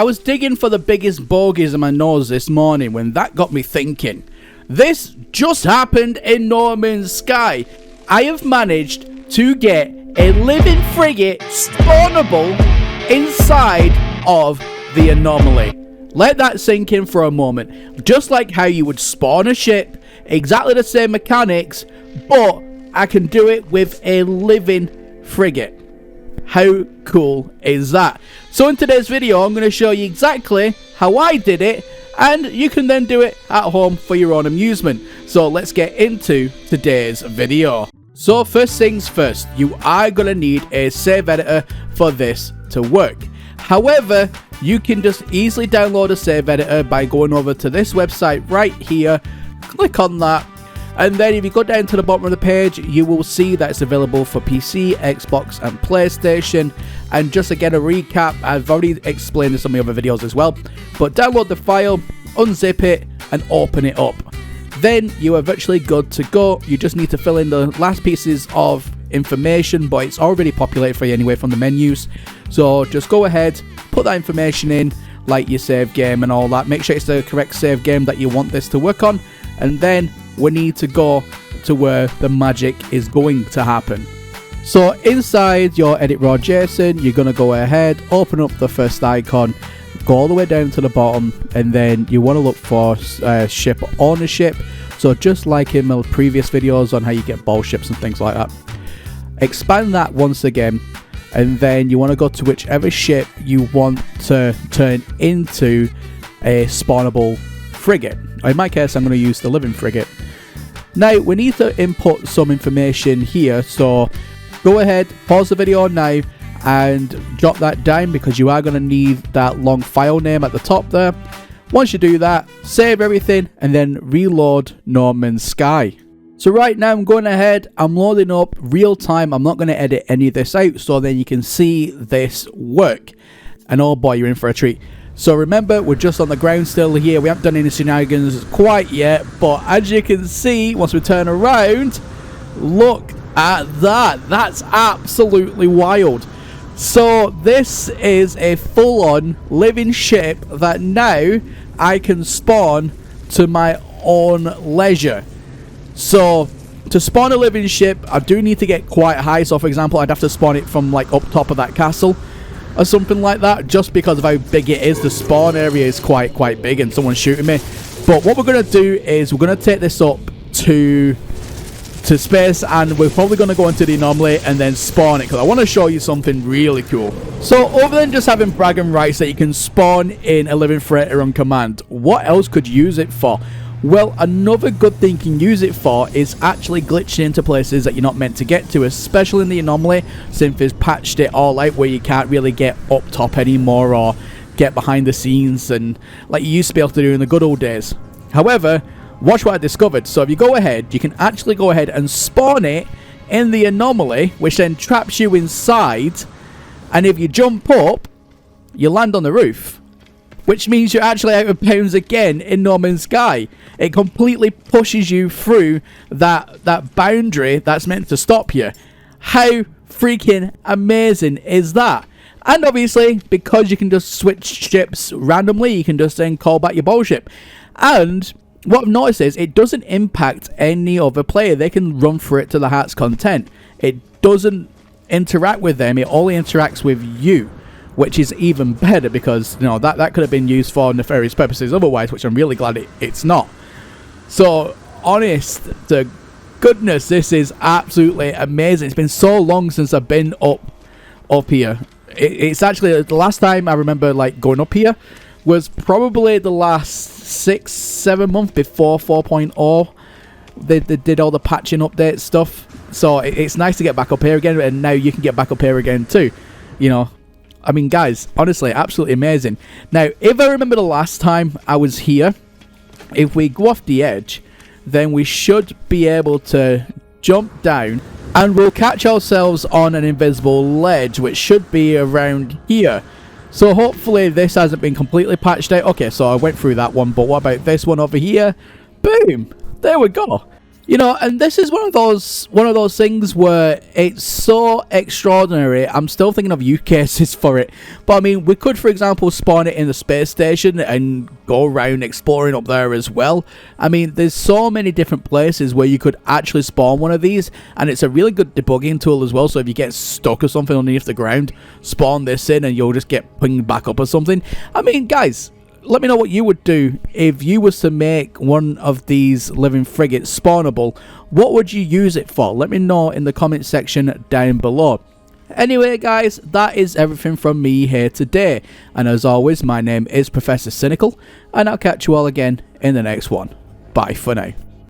I was digging for the biggest bogies in my nose this morning when that got me thinking. This just happened in No Man's Sky. I have managed to get a living frigate spawnable inside of the anomaly. Let that sink in for a moment. Just like how you would spawn a ship, exactly the same mechanics, but I can do it with a living frigate. How cool is that? So in today's video, I'm going to show you exactly how I did it, and you can then do it at home for your own amusement. So let's get into today's video. So first things first, you are going to need a save editor for this to work. However, you can just easily download a save editor by going over to this website right here, click on that, and then if you go down to the bottom of the page, you will see that it's available for PC, Xbox and PlayStation. And just again, a recap, I've already explained this on my other videos as well, but download the file, unzip it and open it up. Then you are virtually good to go. You just need to fill in the last pieces of information, but it's already populated for you anyway from the menus. So just go ahead, put that information in, like your save game and all that. Make sure it's the correct save game that you want this to work on, and then we need to go to where the magic is going to happen. So inside your edit raw JSON, you're going to go ahead, open up the first icon, go all the way down to the bottom, and then you want to look for ship ownership. So just like in my previous videos on how you get ball ships and things like that, expand that once again, and then you want to go to whichever ship you want to turn into a spawnable frigate. In my case, I'm going to use the living frigate. Now we need to input some information here, so go ahead, pause the video now and jot that down, because you are going to need that long file name at the top there. Once you do that, save everything and then reload No Man's Sky. So right now I'm going ahead, I'm loading up real time. I'm not going to edit any of this out, so then you can see this work. And oh boy, you're in for a treat. So remember, we're just on the ground still here. We haven't done any shenanigans quite yet, but as you can see, once we turn around, look at that. That's absolutely wild. So this is a full-on living ship that now I can spawn to my own leisure. So to spawn a living ship, I do need to get quite high. So for example, I'd have to spawn it from like up top of that castle or something like that, just because of how big it is. The spawn area is quite big and someone's shooting me. But what we're going to do is we're going to take this up to space, and we're probably going to go into the anomaly and then spawn it, because I want to show you something really cool. So other than just having bragging rights that you can spawn in a living freighter on command, what else could you use it for? Well, another good thing you can use it for is actually glitching into places that you're not meant to get to, especially in the anomaly, since it's patched it all out where you can't really get up top anymore or get behind the scenes and like you used to be able to do in the good old days. However, watch what I discovered. So if you go ahead, you can actually go ahead and spawn it in the anomaly, which then traps you inside, and if you jump up, you land on the roof, which means you're actually out of bounds again in No Man's Sky. It completely pushes you through that boundary that's meant to stop you. How freaking amazing is that? And obviously, because you can just switch ships randomly, you can just then call back your ball ship. And what I've noticed is it doesn't impact any other player. They can run through it to the heart's content. It doesn't interact with them. It only interacts with you, which is even better, because you know that could have been used for nefarious purposes otherwise, which I'm really glad it's not. So honest to goodness, this is absolutely amazing. It's been so long since I've been up here. It's actually the last time I remember like going up here was probably the last 6-7 months before 4.0. They did all the patching update stuff, so it's nice to get back up here again, and now you can get back up here again too, you know. I mean, guys, honestly, absolutely amazing. Now, if I remember the last time I was here, if we go off the edge, then we should be able to jump down, and we'll catch ourselves on an invisible ledge, which should be around here. So hopefully this hasn't been completely patched out. Okay, so I went through that one, but what about this one over here? Boom! There we go. You know, and this is one of those things where it's so extraordinary. I'm still thinking of use cases for it. But I mean, we could, for example, spawn it in the space station and go around exploring up there as well. I mean, there's so many different places where you could actually spawn one of these, and it's a really good debugging tool as well. So if you get stuck or something underneath the ground, spawn this in and you'll just get pinged back up or something. I mean, guys, let me know what you would do if you was to make one of these living frigates spawnable. What would you use it for? Let me know in the comment section down below. Anyway, guys, that is everything from me here today. And as always, my name is Professor Cynical, and I'll catch you all again in the next one. Bye for now.